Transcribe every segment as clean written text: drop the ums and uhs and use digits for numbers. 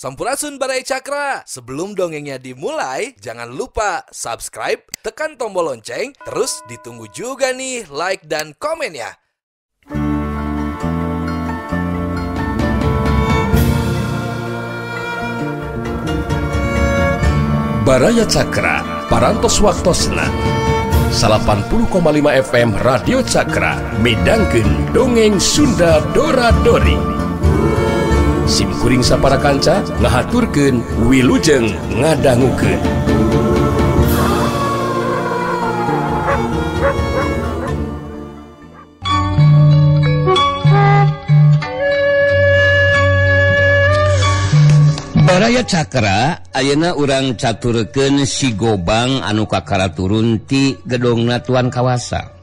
Sampurasun Barai Cakra. Sebelum dongengnya dimulai, jangan lupa subscribe, tekan tombol lonceng, terus ditunggu juga nih like dan komen ya. Baraya Cakra, parantos waktosna 80,5 FM Radio Cakra, midangkeun dongeng Sunda Dora-Dori. Simkuring sapara kanca ngahaturkeun wilujeng ngadangukeun. Baraya Cakra, ayeuna urang caturkeun si Gobang anu kakara turun ti gedongna Tuan Kawasa.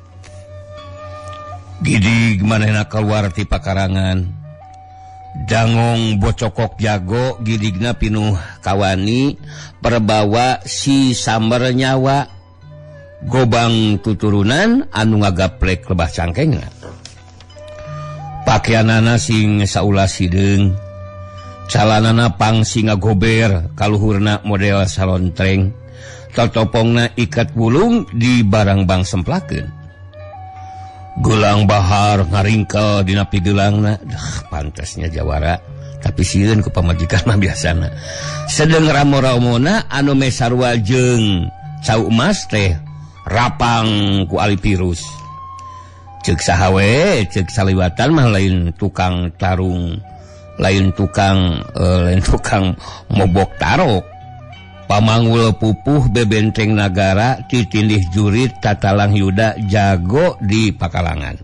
Gidig manehna kaluar ti pakarangan. Dangong bocokok jago gidigna pinuh kawani perbawa si samber nyawa. Gobang tuturunan anu ngagaplek lebah cangkengna. Pakaianana sing saulah sideung. Calanana pangsi ngagober, kaluhurna model salontreng, totopongna ikat bulung di barang bang semplakeun. Gelang bahar ngaringkel dina pigeulangna, pantasnya jawara, tapi sieun ku pamajikan mah biasana. Sedeng ramo-ramona anu me sarua jeung cau emas teh rapang ku alipirus. Ceuk saha we, ceuk saliwatan mah lain tukang tarung. Lain tukang mobok tarok. Pamanggul pupuh bebenteng nagara titindih jurit tatalang yuda jago di pakalangan.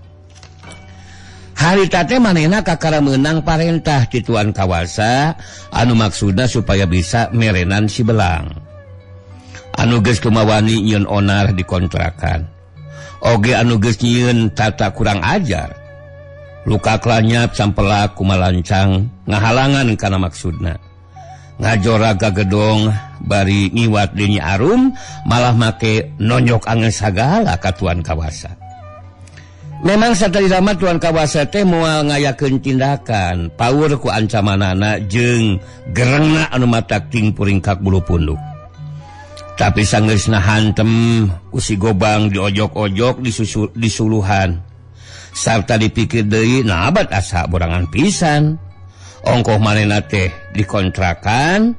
Harita teh manehna kakara meunang parentah ti Tuan Kawasa anu maksudna supaya bisa merenan si belang. Anu geus kumawani nyieun onar dikontrakan. Oge anu geus nyieun tata kurang ajar. Luka klanyap sampelak kumalancang ngahalangan kana maksudna. Ngajoraga gedong bari ngiwat di Nyi Arum malah make nonyok angin sagala ka Tuan Kawasa. Memang satalirama Tuan Kawasa teh moal ngayakeun tindakan paur ku ancamanana jeung gerengna anu matak ting puringkak bulu punduk. Tapi sanggeusna hantem ku si Gobang diojok-ojok disuluhan. Sarta dipikir deui nabat asa borangan pisan. Ongkoh manehna teh dikontrakan.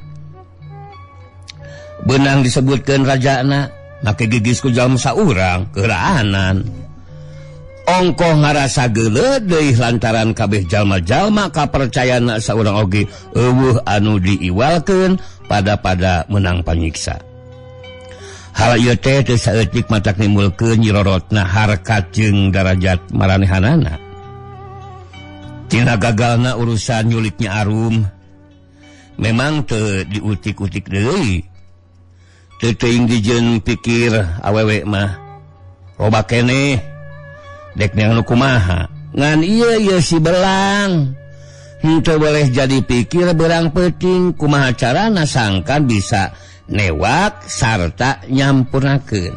Beunang disebutkeun rajana, make gigis ku jalma saurang keuraanan. Ongkoh ngarasa geuleuh deui lantaran kabeh jalma-jalma kapercayana saurang oge eueuh anu diiwalkeun pada menang panyiksa. Hal ieu teh teu saeutik matak nimbulkeun nyirorotna harkat jeung darajat maranehanana. Tina gagalna urusan nyulik Nyi Arum memang teu diutik-utik deui. Teu teuing dijieun pikir awewe mah loba keneh dek neangan kumaha. Ngan ieu si belang henteu boleh jadi pikir berang peuting kumaha carana sangkan bisa newak sarta nyampurnakeun.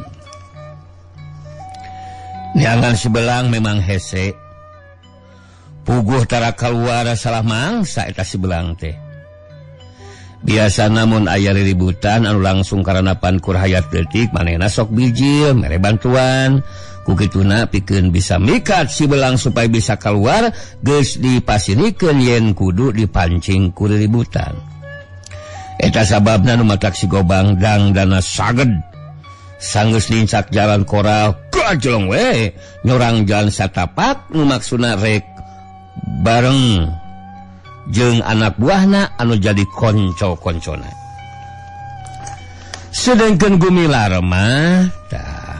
Neangan si belang memang hese. Puguh tara kaluar salah mangsa eta si belang teh. Biasa namun aya riributan anu langsung karanapan kur hayat detik manehna sok bijil mere bantuan. Ku kituna pikeun bisa mikat si belang supaya bisa kaluar geus dipasirikeun yen kudu dipancing ku riributan. Eta sababna nu matak si Gobang dangdana saged. Sanggeus lincak jalan koral kajlong we nyorang jalan satapak nu maksudna rek bareng jeung anak buahna anu jadi konco-koncona. Sedengkeun gumilar mah tah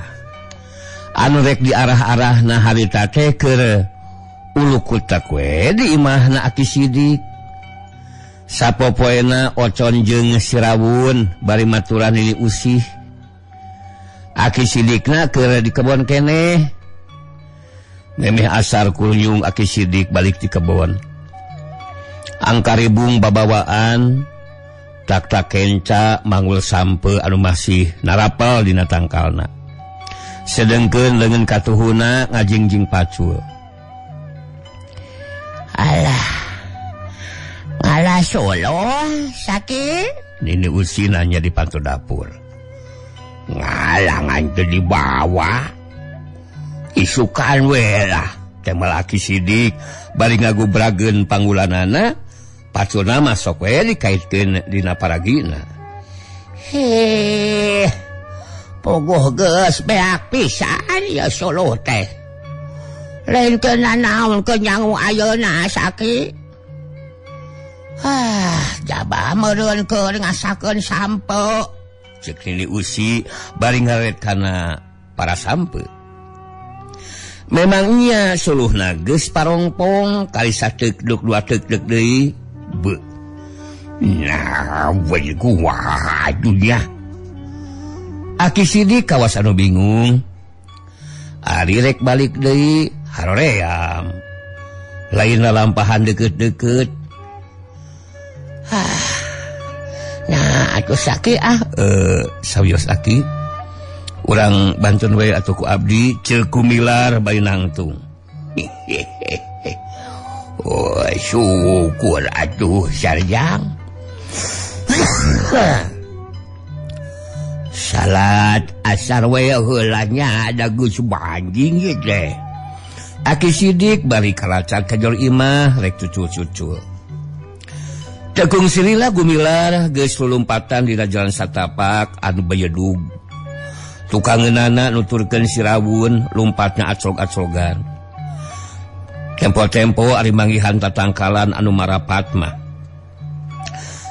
anu rek diarah-arahna harita teh keur ulu kutak we di imahna Aki Sidik. Sapopoena ocon jeung sirawun bari maturan ini usih. Aki Sidikna keur di kebon keneh. Memeh asar kunyung Aki Sidik balik di kebon. Angkaribung babawaan tak kenca manggul sampe anu masih narapal dina tangkalna. Sedengkeun leungeun katuhuna ngajingjing pacul. Alah, Alah Solo sakit? Nini Usi nanya di pantu dapur. Ngalangan teu dibawa. Isukan we lah. Teh malaki sidik bari ngagubrageun panggulanana, pacuna mah sok we dikaitkeun dina paragina. Pogoh geus beak pisan ya Solo teh. Lain teu nanaon kenyang ayeuna sakit. Jabah meureun keur ngasakeun sampe. Cek Nini Usi bari ngaret kana para sampe. Memangnya suluhna geus parongpong kali sateuk deuk dua teuk deuk deui. Beuh. Nah, we gua dunya. Aki sidik kawas anu bingung. Ari rek balik deui haroream. Lainna lampahan deukeut-deukeut. Nah, atuh sakit sawios aki. Urang bantun we atuh ku abdi ceuk kumilar bayi nangtung. Oh, syukur atuh sarjang. Salat asar we heula nya ada Gus Banjing ye teh. Aki sidik bari kalacan ka jol imah rek cucul-cucul. Tegung silila gumilar geus lulumpatan dina jalan satapak anu bayedug. Tukangeunana nuturkeun si rawun lumpatna aclog-aclogan. Tempo-tempo ari manggihan tatangkalan anu marapat mah.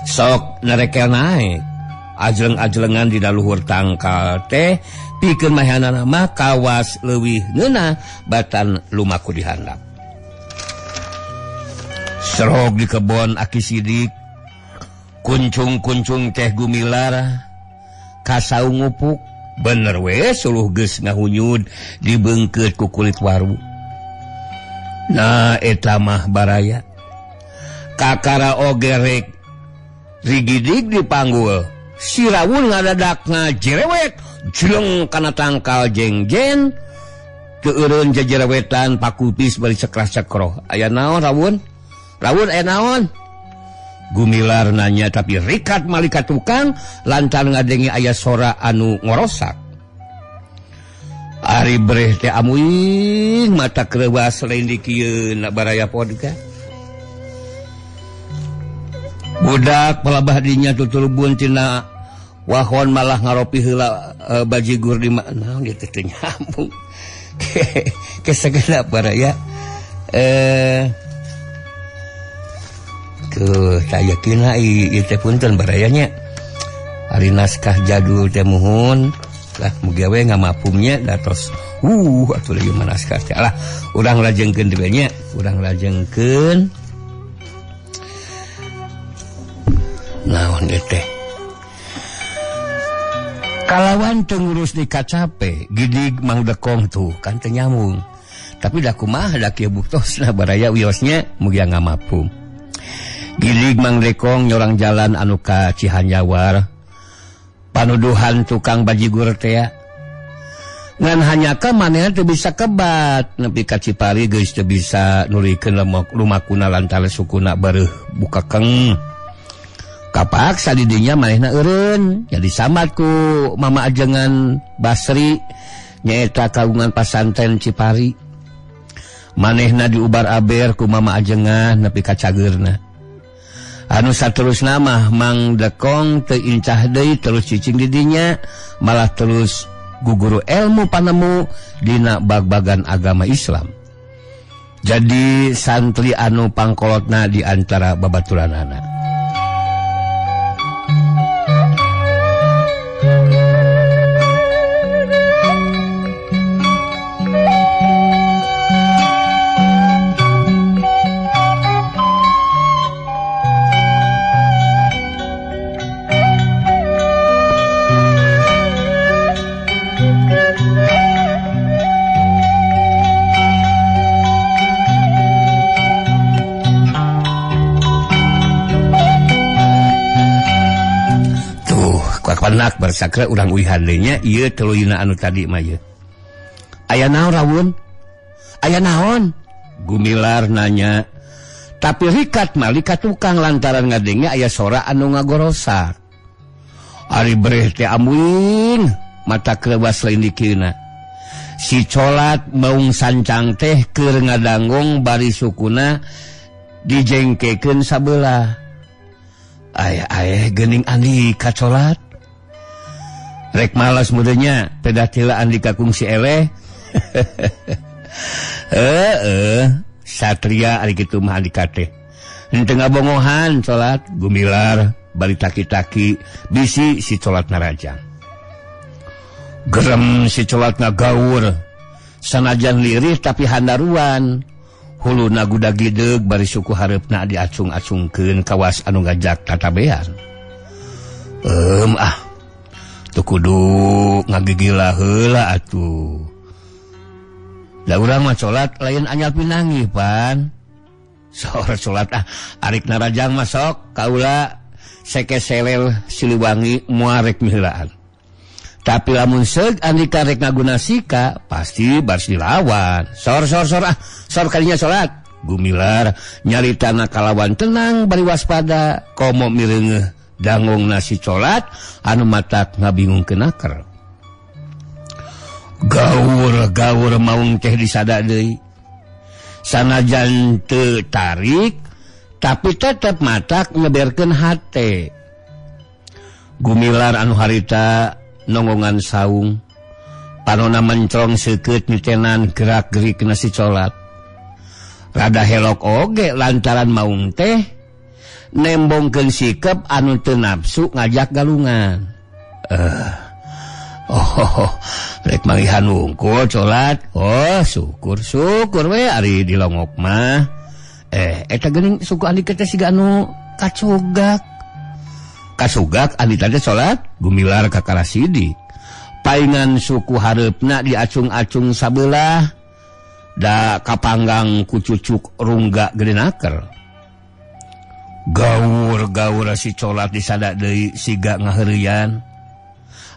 Sok narekel naik. Ajleng-ajlengan di luhur tangkal teh pikeun mahanana mah kawas leuwih ngeunah batan lumaku di handap. Serog di kebon aki sidik. Kuncung-kuncung teh gumilar kasau ngupuk. Bener we suluh geus ngahunyud dibeungkeut ku kulit waru. Nah eta mah baraya. Kakara oge rek rigidik dipanggul. Si rawun ngadadak ngajerewet jeleng kana tangkal jengjen. Keureun jajerewetan pakupis bari cekras-cekroh. Aya naon rawun? Rawun aya naon? Gumilar nanya tapi rikat malika tukang lantaran ngadengi aya sora anu ngorosak. Ari breh teh amuing mata kreuwas lain di kieu na baraya podka. Budak pelabah dinya tutulubun tina wahon malah ngaropi heula bajigur di mana dia teh nyambung. Ke segala baraya saya kira ieu teh punten barayanya ari naskah jadul teh muhun lah mugi we ngamapumnya datos atuh lagi naskah teh lah urang lajengkeun deui nya urang lajengkeun naon ieu teh kalawan teu ngurus di kacape gidig mang dekong tuh kan teu nyambung tapi da kumaha da kieu buktosna baraya wiosnya mugi ngamapum. Gilig mang dekong nyorang jalan anu ka Cihanjawar. Panuduhan tukang bajigur teh. Ngan hanya ka manehna teu bisa kebat nepi ka Cipari geus teu bisa nurikeun lumakuna lantaran sukuna bareuh buka keng. Kapaksa di dinya manehna eureun jadi samad ku mama ajengan Basri nyaeta kagungan pasantren Cipari. Manehna diubar aber ku mama ajengan nepi ka cageurna. Anu saterusna mah mang dekong teu incah deui terus cicing di dinya malah terus guguru ilmu panemu dina bag-bagan agama Islam. Jadi santri anu pangkolotna di antara babaturanana. Panak bersakra urang uihan deui nya ieu tuluina anu tadi mah ieu. Aya naon rawun? Aya naon? Gumilar nanya. tapi rikat mali ka tukang lantaran ngadenge aya sora anu ngagorosak. Ari breh teh amuing mata krewas lain dikeuna. Si colat maung sancang teh keur ngadangong bari sukuna dijengkekeun sabelah. Aya geuning Andika colat. Rek malas mudanya peda tila Andika kungsi eleh. Satria ari kitu mah Andika teh. Henteu ngabongohan colat gumilar bari taki-taki bisi si colat narajang. Gerem si colat ngagaur sanajan lirih tapi handaruan. Huluna gudag gideg bari suku hareupna diacung-acungkeun kawas anu ngajak tatabean. Teu kudu ngagigila heula atuh. Da urang mah colat lain anyar pinangih pan. Saur colat arik narajang masok kaula seke selel Siliwangi moal rek mihelaan. Tapi lamun seug Andika rek ngagunasika pasti baris dilawan. Sor kalinya colat. Gumilar nyalitana kalawan tenang bari waspada komo mireungeuh dangong nasi colat anu matak ngabingungkeun aker. Gaur maung teh disada deui. Sanajan teu tarik tapi tetep matak ngeberkeun hate. Gumilar anu harita nongongan saung panona mencrong seukeut mitenan gerak-gerik nasi colat. Rada helok oge lantaran maung teh nembongkeun sikep anu teu nafsu ngajak galungan. Rek manggihan wungkul colat. Syukur we ari dilongok mah. Eta geuning suku Andika teh siga anu kacugak. Kasugak Andika teh colat gumilar ka Karasidi. Paingan suku hareupna diacung-acung sabelah da kapanggang ku cucuk rungga geudenaker. Gaur si colat disada deui siga ngaheureuyan.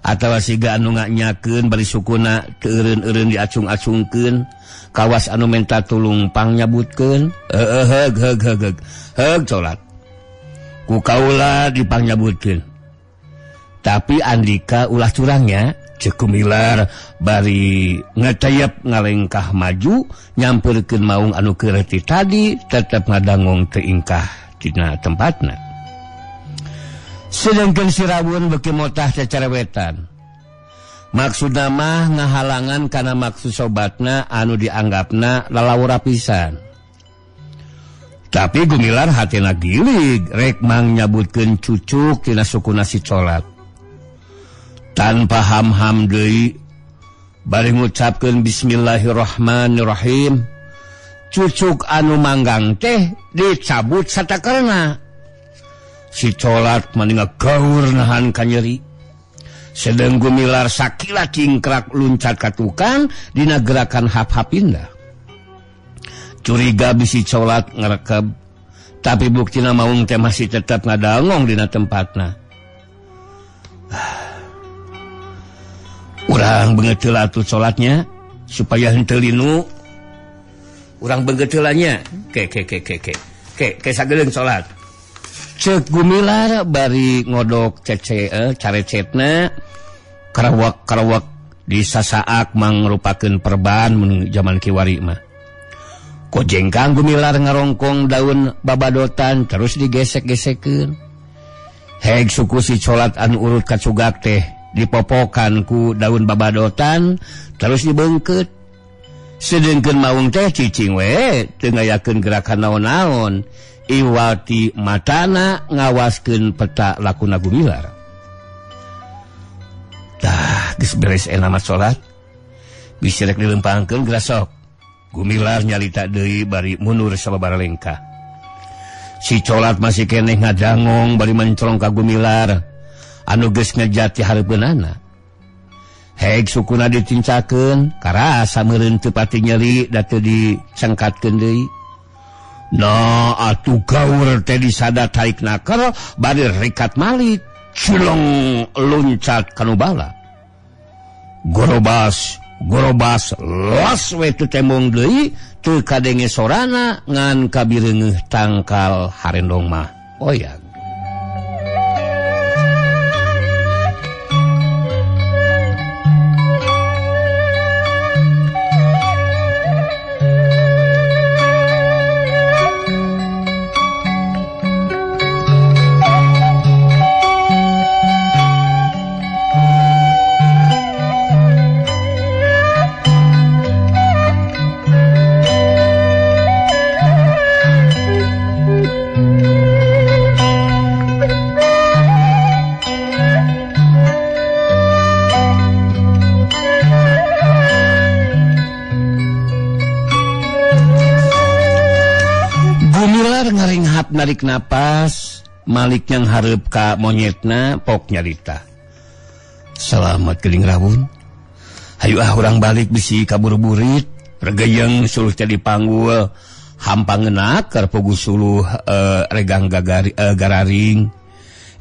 Atawa siga anu nganyakeun bari sukuna teu eureun-eureun diacung-acungkeun kawas anu menta tulung pangyabutkeun. Heug colat. Ku kaula dipangyabutkeun. Tapi Andika ulah curangnya ceuk Gumilar bari ngetayep ngalengkah maju nyampeurkeun maung anu keureuti tadi tetep ngadangong teu ingkah tina tempatna. Sedangkan si Rawun beki motah cacarewetan. Maksudna mah ngahalangan kana maksud sobatna anu dianggapna lalawura pisan. Tapi Gumilar hatina gilig rek mang nyabutkeun cucuk tina sukuna si colat. Tanpa ham-ham deui bari ngucapkeun bismillahirrahmanirrahim. Cucuk anu manggang teh dicabut satakerna. Si colat maninga gaur nahan kanyeri. Sedang Gumilar sakila cingkrak luncat ka tukang dina gerakan hap-hapinda. Curiga bisi colat ngerekeb, tapi buktina maung teh masih tetap ngadangong dina tempatna. Urang beungeuteuh atuh colatnya supaya henteu linu. Urang beungeuteulannya. Ke sageuleung colat. Ceuk Gumilar bari ngodok carecetna karawak di sasaak mangrupakeun perban mun zaman kiwari mah. Kojengkang Gumilar ngarongkong daun babadotan terus digesek-gesekeun. Heg suku si colat anu urut kacugak teh dipopokan ku daun babadotan terus dibeungkeut. Sedengkeun maung teh cicing we teu ngayakeun gerakan naon-naon. Iwati matana ngawaskeun peta lakuna Gumilar. Tah geus beres enak salat. Bisi rek dilempangkeun grasok. Gumilar nyalita deui bari mundur sababaraha lengkah. Si colat masih keneh ngadangong bari mencrong ka Gumilar anu geus ngejati hareupeunana. Heg sukuna ditincakeun karasa meureun teu pati nyeri da teu dicengkatkeun deui. Nah atuh gaur teh disada tarik naker bari rikat malik cilong luncat kanu bala. Gorobas gorobas los we tu tembong deui teu kadenge sorana ngan kabireungeuh tangkal harendong mah oyag. Narik napas Malik yang hareup ka monyetna pok nyarita selamat geuning rawun hayu urang balik bisi kabur-burit regayeng suluh teh dipanggul hampangeuna keur puguh suluh regang gararing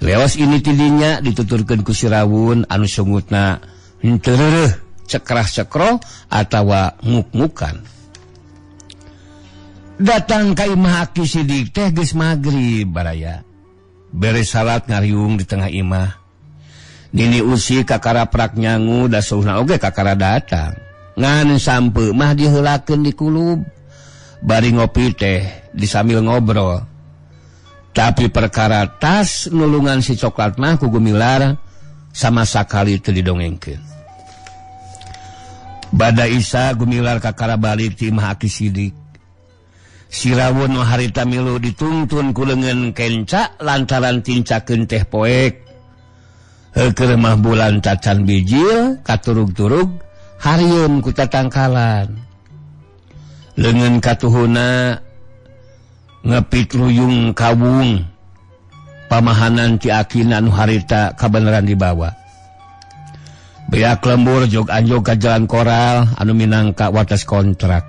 leos ini tidinya dituturkeun ku si rawun anu sungutna henteu reureuh cekrah-cekro atawa nguk-ngukan. Datang ka imah aki sidik teh geus magrib baraya. Beres salat ngariung di tengah imah. Nini usi kakara prak nyangu da suhna oge kakara datang. Ngan sampeu mah diheulakeun di kulub. Bari ngopi teh disambil ngobrol. Tapi perkara tas nulungan si coklat mah ku Gumilar sama sakali teu didongengkeun. Bada Isa Gumilar kakara balik ti imah aki sidik. Si rawun nu harita milu dituntun ku leungeun kenca lantaran tincakeun teh poek. Heukeul mah bulan cacan bijil katurug-turug harieun ku tatangkalan. Leungeun katuhuna ngepit luyung kawung pamahanan ti akina nu harita kabeneran dibawa. Beak lembur jog anjog ka jalan koral anu minangka wates kontrak.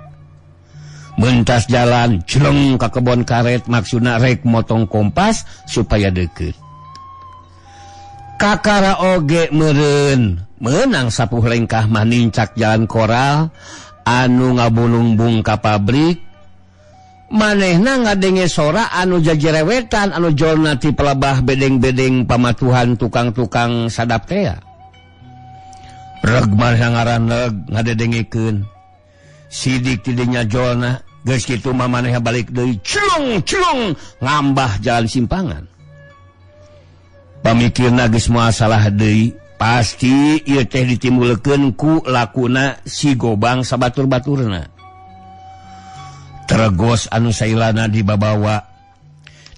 Mentas jalan jeleng ka kebon karet maksudna rek motong kompas supaya deukeut. Kakara oge meureun meunang sapuh lengkah mah nincak jalan koral anu ngabulungbung ka pabrik. Manehna ngadenge sora anu jajerewetan anu jolna ti pelebah bedeng-bedeng pamatuhan tukang-tukang sadap teh. Reg maneh ngaraneg ngadedengekeun. Sidik tidinya jolna geus kitu mah maneh balik deui celung ngambah jalan simpangan. Pamikirna geus moal salah deui, pasti ieu teh ditimbulkeun ku lakuna si Gobang sabatur-baturna. Teregos anu sailana dibabawa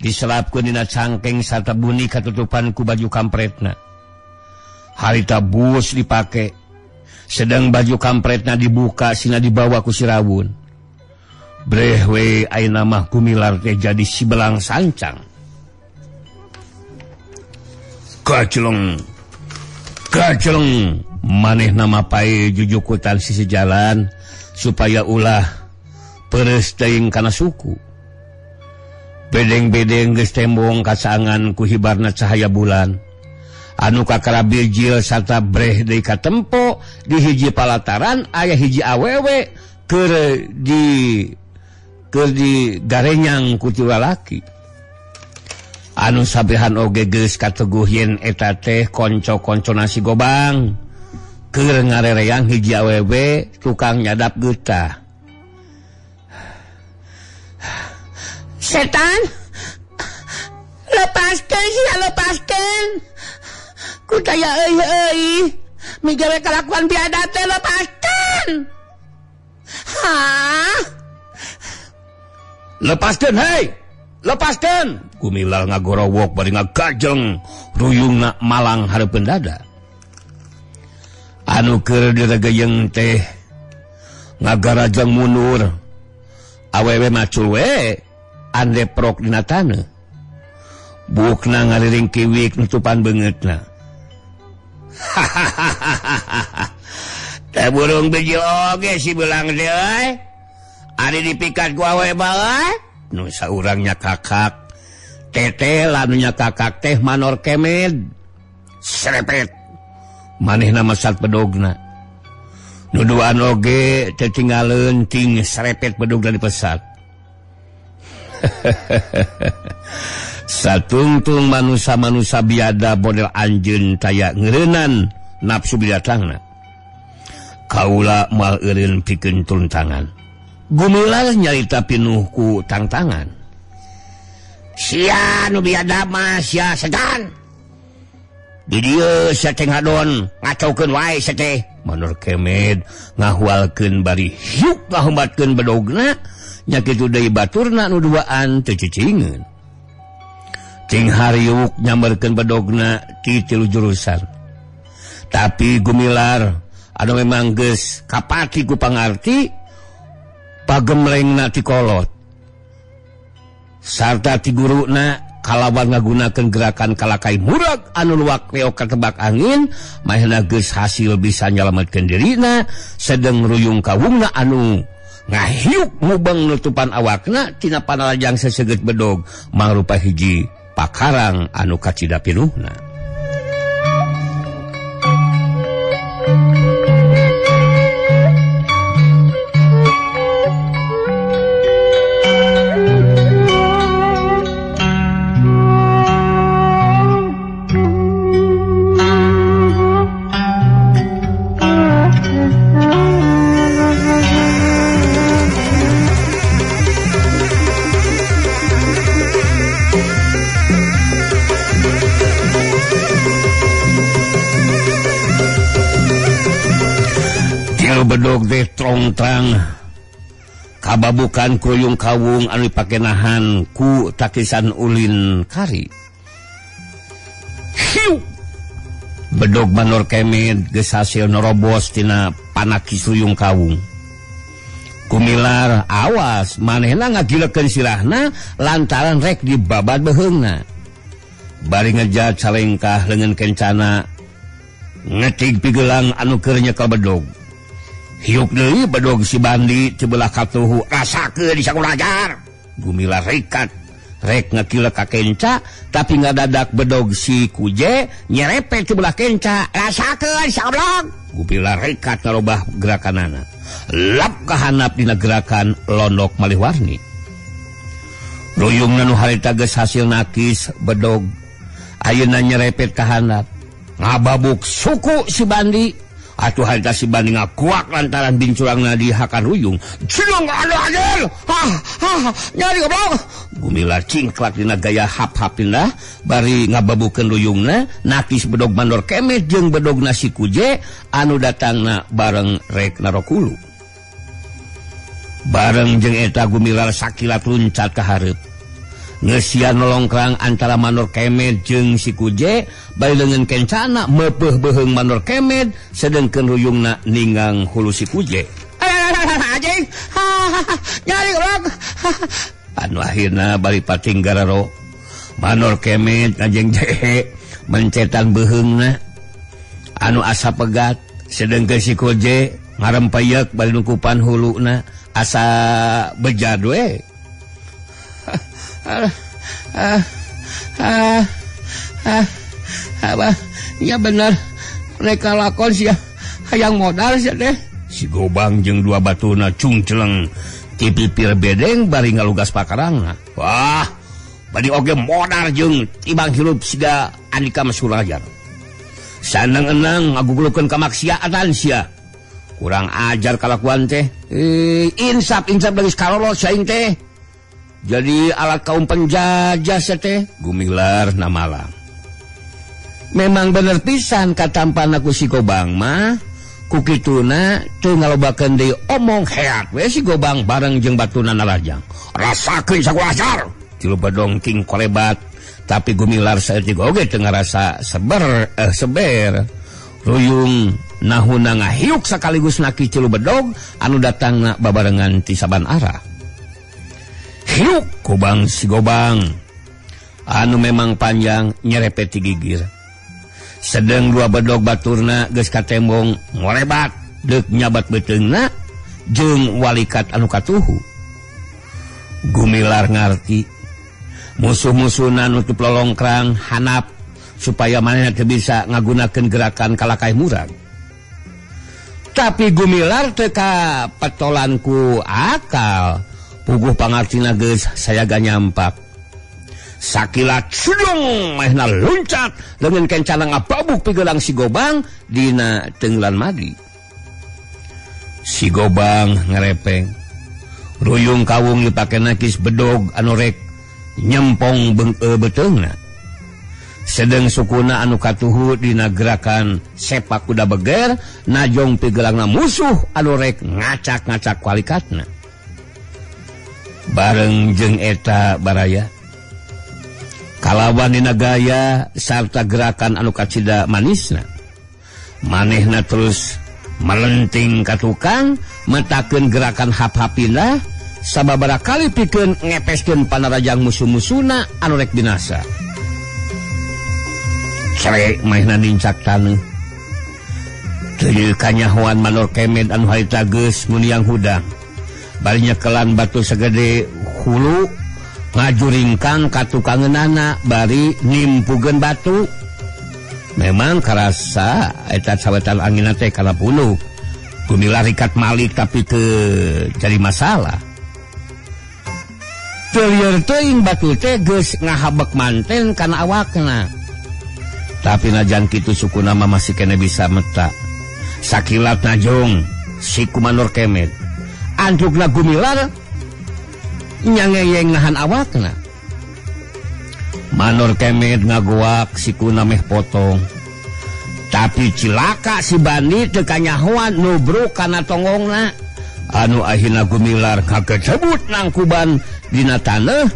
diselapkeun dina cangkeng sarta buni katutupan ku baju kampretna. Harita bus dipake sedang baju kampretna dibuka sina dibawa ku si rawun. Breh we ayeuna mah Gumilar teh jadi si belang sancang. Kaceleng manehna mah pae jujukutan sisi jalan supaya ulah pereus teuing kana suku. Bedeng-bedeng geus tembong kasangan ku hibarna cahaya bulan. Anu kakara bijil sarta breh deui katempo di hiji palataran aya hiji awewe keur di garenyang ku ti lalaki. Anu sabehan oge geus kateguh yen eta teh konco-koncona si Gobang keur ngarereang hiji awewe tukang nyadap geutah. Setan, lepaskeun. Kudaya euy migawe kalakuan biadab teh lepaskeun. Hah? Lepaskeun hei. Lepaskeun. Gumilar ngagorowok bari ngagajeng ruyungna malang hareupeun dada. Anu keur diregeyeng teh ngagarajeng mundur. Awewe macul we andeprok dina taneuh. Bukna ngaliring kiwik nutupan beungeutna. Teh burung bijil oge si belang teh euy. Ari dipikat ku awewe bae. Nu saurangnya kakak. Teteh lanunya kakak teh manor kemed. Serepet. Manehna masat pedogna. nuduhan oge tertinggalan ting serepet bedog dari pesat. Satungtung manusia-manusia biada model anjeun taya ngeureunnan nafsu binatangna. Kaula moal eureun pikeun tuntangan. Gumilar nyarita pinuh ku tangtangan. Sia nu biada mah sia segan. Di dieu sia teh ngadon ngacaukeun wae sia teh. Manor Kemed ngahualkeun bari hiuk ngahumbatkeun bedogna. Nya kitu deui baturna nu duaan teu cicingeun. Ting hariuk nyamberkeun bedogna ti tilu jurusan. Tapi Gumilar anu memang geus kapati ku pangarti pagemlengna ti kolot. Sarta ti guruna kalawan ngagunakeun gerakan kalakai murag anu luak reok katebak angin, mahna geus hasil bisa nyalametkeun dirina, sedeng ruyung kawungna anu ngahiuk mubeng nutupan awakna tina panalajang seseget bedog mangrupa hiji pakarang anu kacida pinuhna. Bedog teh trongtrang kababukan kruyung kawung anu dipake nahan ku takisan ulin kari. Hiu bedog Manor Kemed geus hasil nerobos tina panaki kruyung kawung. Gumilar awas manehna ngagilekeun sirahna lantaran rek dibabad beheungna. Bari ngejat salengkah leungeun kencana ngetig pigelang anu keur nyekel bedog. Hiuk deui bedog si Bandi cebelah katuhu rasakeun di sakulajar. Gumilar rikat rek ngakila ka kenca tapi ngadadak bedog si Kuje nyerepet cebelah kenca rasakeun sablog. Gumilar rikat ngarobah gerakanana. Lap kahanap dina gerakan londok malih warni. Ruyungna nu harita geus hasil nakis bedog ayeuna nyerepet kahanap. Ngababuk suku si Bandi. Atuh harita si Bandi ngakuak lantaran bincurangna dihakan ruyung. Cilung adil. Nyari goblok. Gumilar cingklak dina gaya hap-hapina bari ngababukeun ruyungna nakis bedog Manor Kemed jeung bedogna si Kuje anu datangna bareng rek narokulu. Bareng jeung eta Gumilar sakilat luncat ka hareup. Ngeusian nolongkrang antara Manor Kemed jeung si Kuje bari leungeun kencana meupeuh beheung Manor Kemed sedengkeun ruyungna ninggang hulu si Kuje. Anjing. Nyari goblok. Anu akhirna bari pating gararo Manor Kemed anjing jehe mencetan beheungna anu asa pegat sedengkeun si Kuje ngarempeyek bari nukupan huluna asa bejad we. Ya benar mereka lakon sia hayang modal sia teh. Si Gobang jeung dua batuna cungceleng ti pipir bedeng bari ngalugas pakarangna. Wah, bari oge modal jeung tibang hirup siga Andika Masurajar. Sanang-enang ngagugulkeun kamaksiatan sia. Kurang ajar kalakuan teh. Insap bagi kalolot saing teh. Jadi alat kaum penjajah teh. Gumilar namalam. Memang bener pisan katampan aku si Gobang mah. Kukituna teu ngalobakeun deui omong heat we si Gobang bareng jeung batuna narajang. Rasakeun sakulajar. Tilu badong king kolebat. Tapi Gumilar saeutik oge teu ngarasa seber. Ruyung nahuna ngahiuk sakaligus naki tilu bedog anu datangna babarengan ti saban arah. Hiuk kubang si Gobang anu memang panjang nyerepet ti gigir. Sedeng dua bedog baturna geus katembong ngorebat deuk nyabat beuteungna jeung walikat anu katuhu. Gumilar ngarti musuh-musuhna nutup lolongkrang hanap supaya manehna teu bisa ngagunakeun gerakan kalakai murag. Tapi Gumilar teka petolanku akal. Puguh pangartina geus saya gak nyampak. Sakilat sudung mahna loncat dengan kencana ngababuk pigelang si Gobang dina tenggelan madi. Si Gobang ngerepeng. Ruyung kawung dipake nakis bedog anu rek nyempong beteungna. Sedeng sukuna anu katuhu dina gerakan sepak kuda beger najong pigelangna musuh anu rek ngacak-ngacak kualikatna. Bareng jeung eta baraya kalawan dina gaya sarta gerakan anu kacida manisna manehna terus melenting ka tukang metakeun gerakan hap-hapina sababaraha kali pikeun ngepeskeun panarajang musuh-musuhna anu rek binasa. Cere maehna nincak taneuh teu kanyahoan Manor Kemed anu harita geus muniang hudang bari nyekelan batu segede hulu ngajuringkan ka tukangeunana bari nimpugeun batu. Memang karasa eta cawetan angina teh kana puluh. Gumilar rikat malik tapi teu jadi masalah. Teu lieur teuing batu teh geus ngahabek manten kana awakna. Tapi najan kitu sukuna mah masih kena bisa meta. Sakilat najong si Manor Kemed. Antukna Gumilar nyangeyeng nahan awakna. Manor Kemed ngagoak sikuna meh potong. Tapi cilaka si Bandi teu kanyahoan nubruk kana tongongna. Anu akhirna Gumilar kagecebut nangkuban dina taneuh.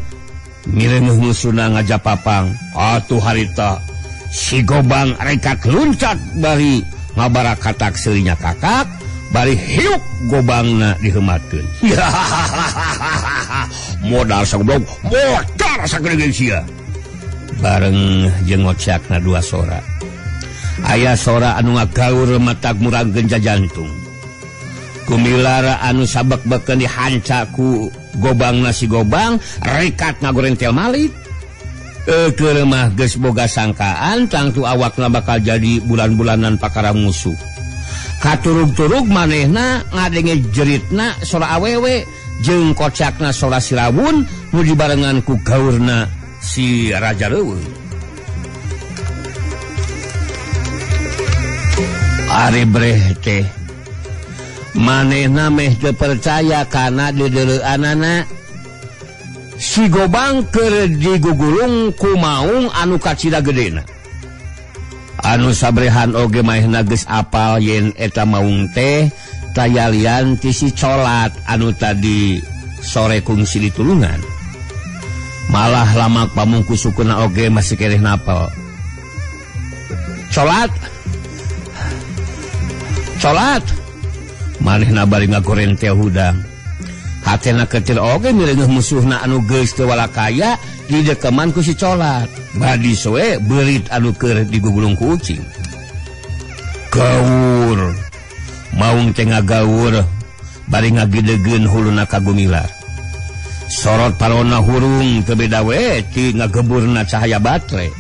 Mireuh musuhna ngajapapang. Atuh harita si Gobang rekat luncat bari ngabarakatak seurinya kakak. Bari hiuk Gobangna diheumatkeun. Modal sagoblok, modal sagede sia. Bareng jeung ngocakna dua sora. Aya sora anu ngagaur matak murangkeun jantung. Gumilar anu sabek-beken dihanca ku Gobangna si Gobang rekat ngagorentel malik. Keur mah geus boga sangkaan tangtu awakna bakal jadi bulan-bulanan pakara musuh. Katurug-turug manehna ngadenge jeritna sora awewe jeung kocakna sora Sirawun nu dibarengan ku gaurna si Raja Reuweung. Ari breh teh manehna meh teu percaya kana dideuleuanana si Gobang keur digugulung ku maung anu kacida gedena. Anu sabrehan oge maehna geus apal yen eta maung teh tayalian ti si Colat anu tadi sore kungsi ditulungan. Malah lamak pamungkus sukuna oge masih keneh napal. Colat manehna bari ngagorentel hudang. Hatena kecil oge mireuh musuhna anu geus teu walakaya didekeman ku si Colat. Badi soe beurit anu keur digugulung ku ucing. Gaur. Maung teh ngagaur bari ngagidegeun huluna ka Gumilar. Sorot parona hurung teu beda we ti ngageburna cahaya batre.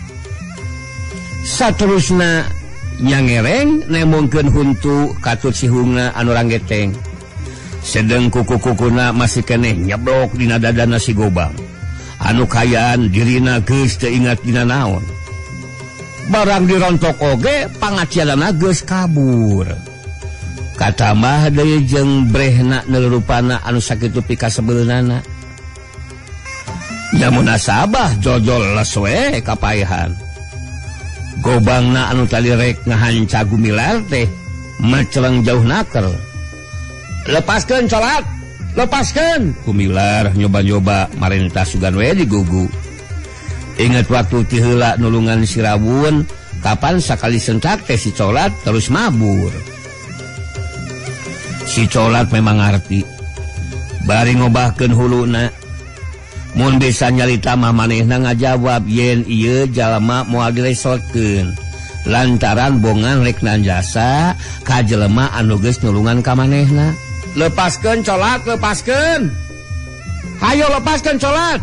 Saterusna nyangereng nemongkeun huntu katut sihungna anu ranggeteng. Sedeng kuku-kukuna masih keneh nyeblok dina dadana si Gobang. Anu kayaan dirina geus teu ingat dina naon. Barang dirontok oge pangacianana geus kabur. Katamah deui jeung brehna nelurupana anu sakitu pikasebeunana. Nya munasabah jojol les we kapaehan. Gobangna anu tadi rek ngahanca Gumilar teh meceleng jauh naker. Lepaskeun Colat, lepaskeun. Gumilar nyoba-nyoba marentah sugan we digugu. Ingat waktu ti heula nulungan Sirawun, kapan sakali sentak teh si Colat terus mabur. Si Colat memang ngarti. Bari ngobahkeun huluna. Mun bisa nyalita mah manehna ngajawab yen ieu jalma moal diresotkeun. Lantaran bongan rek nanjasa ka jelema anu geus nulungan ka manehna. Lepaskeun Colat, lepaskeun. Hayo lepaskeun Colat.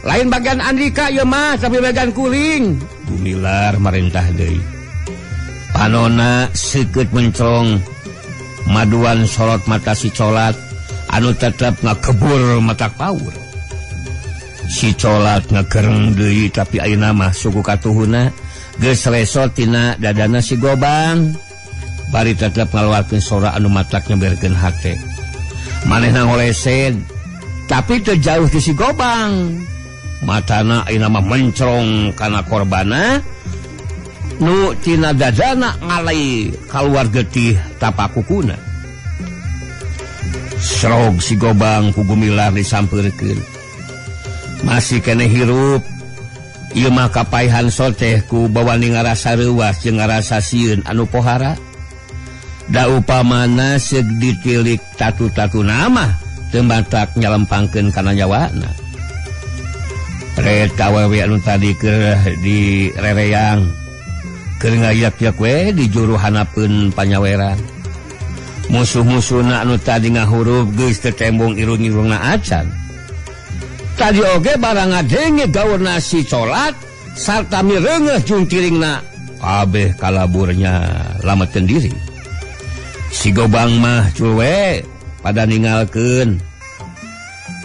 Lain bagian Andika ieu mah tapi bagian kuring. Gumilar marentah deui. Panonna seukeut mencong maduan sorot mata si Colat anu tetep ngakebur mata paur. Si Colat ngagereng deui tapi ayeuna mah suku katuhuna geus resot tina dadana si Gobang. Bari tetep ngaluarkeun sora anu matak nyemberkeun hate. Manehna ngolesed tapi teu jauh ti si Gobang. Matana ayeuna mah mencrong kana korbana nu tina dadana ngalai kaluar getih tapakukuna. Srog si Gobang ku Gumilar disampeurkeun. Masih kene hirup. Ieu mah kapaihan soteh ku bawani ngarasa reuas jeung ngarasa sieun anu pohara. Da upamana seug ditilik tatu-tatuna mah teu batak nyalempangkeun kana nyawana. Red kawewe anu tadi keur di rereang keur ngayak-yak we di juru hanapeun panyaweran. Musuh-musuhna anu tadi ngahurup geus teu tembung irung-irungna acan. Tadi oge barang ngadenge gaurna si Colat sarta mireungeuh juntiringna kabeh kalaburnya lametkeun diri. Si Gobang mah culwe pada ninggalkeun.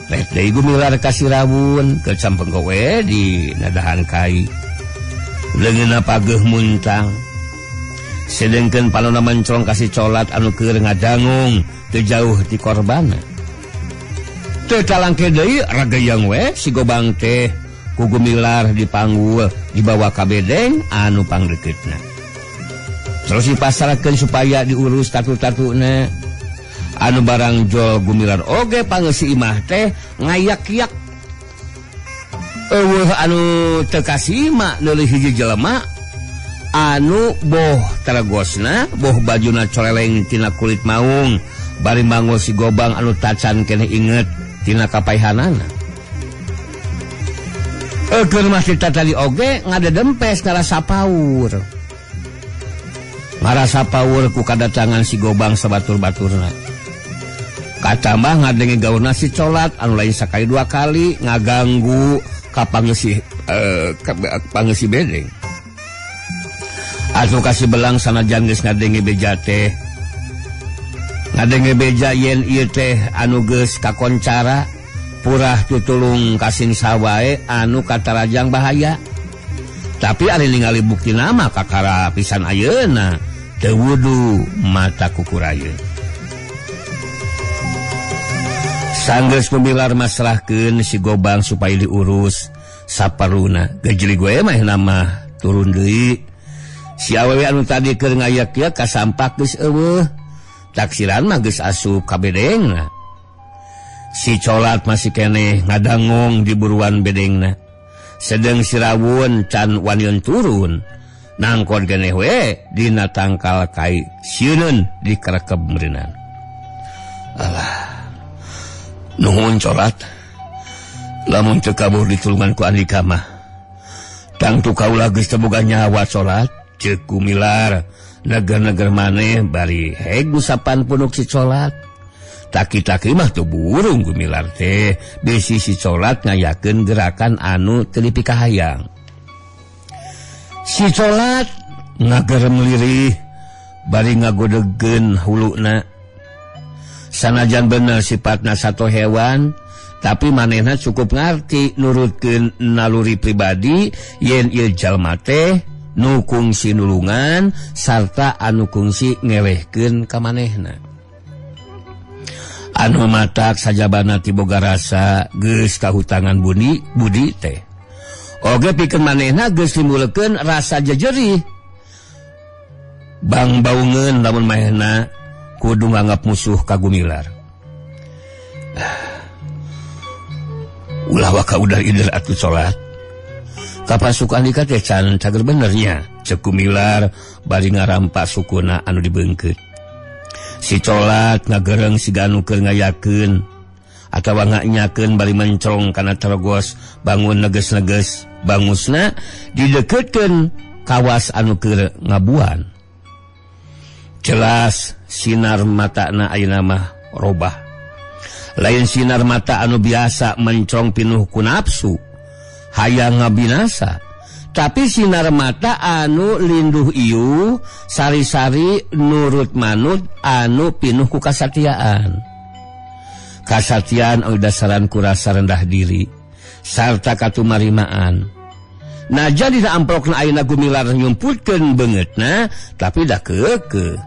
Let deui Gumilar ka Sirawun keur campengko we di nadahan kai. Leungeunna pageuh muntang. Sedengkeun palona mencrong ka si Colat anu keur ngadangung teu jauh ti korbana. Teu talangke deui ragayang we si Gobang teh ku Gumilar dipanggul dibawa ka bedeng anu pangdeuketna. Terus dipasarkeun supaya diurus tatu-tatuna. Anu barang jol Gumilar oge pangeussi imah teh ngayak-yak. Eueuh anu teu kasima neuleuh hiji jelema anu boh teregosna, boh bajuna coleleng tina kulit maung, bari mangul si Gobang anu tacan keneh inget tina kapaihanana. Keur mah kita tadi oge ngadedempes ngarasa paur. Ngarasa paur ku kadatangan si Gobang sabatur-baturna. Kacambah ngadenge gaurna si Colat anu lain sakali dua kali ngaganggu ka pangeussi bedeng. Atuh kasih belang sanajan geus ngadenge beja teh. Ngadenge beja yen ieu teh anu geus kakoncara purah tutulung kasing sawae anu katarajang bahaya. Tapi ari ningali buktina mah kakara pisan ayeuna teu wudu mata kukurayeun. Sanggeus Gumilar masrahkeun si Gobang supaya diurus saparuna. Gejlig we mah nama turun deui. Si awewe anu tadi keur ngayak-yak kasampak geus eueuh. Taksiran mah geus asup ka bedengna. Si Colat masih keneh ngadangong di buruan bedengna. Sedeng Sirawun can waniun turun. Nangkon keneh we dina tangkal kai sieuneun di karekeb meureunana. Alah. Nuhun Colat. Lamun teu kabur ditulungan ku Andika mah tangtu kaula geus teu boga nyawa Colat. Ceuk Gumilar neger-neger maneh bari heg gusapan punuk si Colat. Taki-taki mah teu burung Gumilar teh bisi si Colat ngayakeun gerakan anu teu dipikahayang. Si Colat ngagerem lirih bari ngagodegkeun huluna. Sanajan bener sifatna sato hewan tapi manehna cukup ngarti nurutkeun naluri pribadi yen ieu jalma teh nu kungsi nulungan sarta anu kungsi ngewehkeun ka manehna. Anu matak sajabana ti boga rasa geus kahutangan budi teh. Oge pikeun manehna geus timbulkeun rasa jejerih. Bang baungeun lamun manehna kudu nganggap musuh ka Gumilar. Ulah waka udah ider atuh Colat. Kapasukan Andika teh can cager benernya ceuk Gumilar bari ngarampa sukuna anu dibeungkeut. Si Colat ngagereng siga anu keur ngayakeun atawa nganyakeun bari mencrong kana terogos bangun neges-neges bangusna dideukeutkeun kawas anu keur ngabuan. Jelas sinar matana ayeuna mah robah. Lain sinar mata anu biasa mencrong pinuh ku nafsu hayang ngabinasa Tapi sinar mata anu linduh ieu sari-sari nurut manut anu pinuh ku kasatiaan. Kasatian dasaran ku rasa rendah diri sarta katumarimaan. Najan dina amprokna ayeuna gumilar nyumputkeun beungeutna tapi da keukeuh.